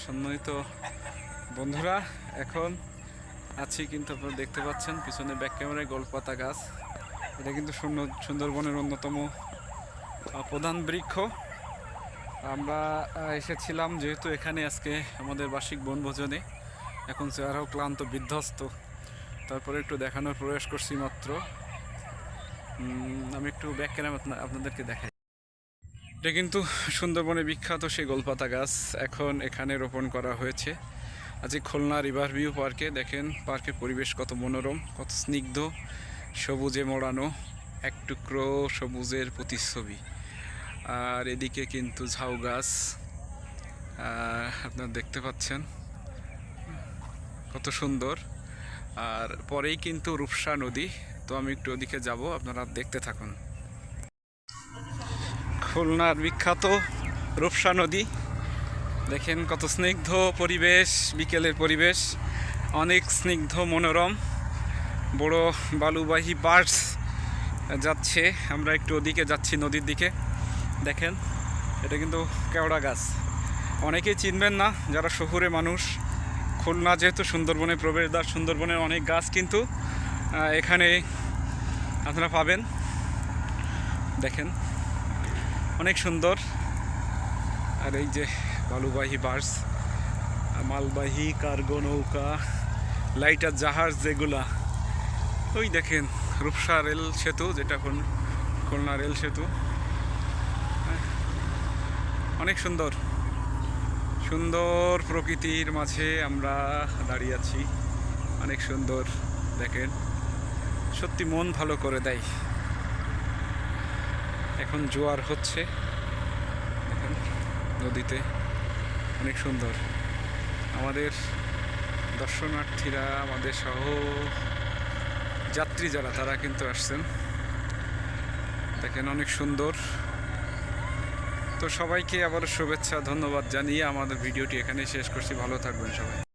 সম্মানিত বন্ধুরা, এখন আছি কিন্তু আপনারা দেখতে পাচ্ছেন পিছনে ব্যাক ক্যামেরায় গোলপাতা গাছ। এটা কিন্তু সুন্দরবনের অন্যতম প্রধান বৃক্ষ। আমরা এসেছিলাম যেহেতু এখানে আজকে আমাদের বার্ষিক বনভোজনে। এখন চেহারাও ক্লান্ত বিধ্বস্ত, তারপরে একটু দেখানোর প্রয়াস করছি মাত্র। আমি একটু ব্যাক ক্যামেরা আপনাদেরকে দেখাই। এটা কিন্তু সুন্দরবনে বিখ্যাত সেই গোলপাতা গাছ, এখন এখানে রোপণ করা হয়েছে। আজকে খুলনা রিভার ভিউ পার্কে দেখেন পার্কের পরিবেশ কত মনোরম, কত স্নিগ্ধ, সবুজে মোড়ানো, এক টুকরো সবুজের প্রতিচ্ছবি। আর এদিকে কিন্তু ঝাউ গাছ আপনারা দেখতে পাচ্ছেন কত সুন্দর। আর পরেই কিন্তু রূপসা নদী, তো আমি একটু ওদিকে যাব, আপনারা দেখতে থাকুন। খুলনার বিখ্যাত রূপসা নদী, দেখেন কত স্নিগ্ধ পরিবেশ, বিকেলের পরিবেশ অনেক স্নিগ্ধ মনোরম। বড় বালুবাহী বাস যাচ্ছে, আমরা একটু ওদিকে যাচ্ছি নদীর দিকে। দেখেন এটা কিন্তু কেওড়া গাছ, অনেকেই চিনবেন না যারা শহুরে মানুষ। খুলনা যেহেতু সুন্দরবনে প্রবেশদ্বার, সুন্দরবনের অনেক গাছ কিন্তু এখানে আপনারা পাবেন। দেখেন অনেক সুন্দর। আর এই যে বালুবাহী বাস, মালবাহী কার্গো নৌকা, লাইটার জাহাজ যেগুলা, ওই দেখেন রূপসা রেল সেতু, যেটা খুলনা রেল সেতু। অনেক সুন্দর সুন্দর প্রকৃতির মাঝে আমরা দাঁড়িয়ে আছি, অনেক সুন্দর। দেখেন সত্যি মন ভালো করে দেয়। এখন জোয়ার হচ্ছে, দেখেন নদীতে অনেক সুন্দর। আমাদের দর্শনার্থীরা, আমাদের সহ যাত্রী যারা, তারা কিন্তু আসছেন। দেখেন অনেক সুন্দর। তো সবাইকে আবার শুভেচ্ছা, ধন্যবাদ জানিয়ে আমাদের ভিডিওটি এখানে শেষ করছি। ভালো থাকবেন সবাই।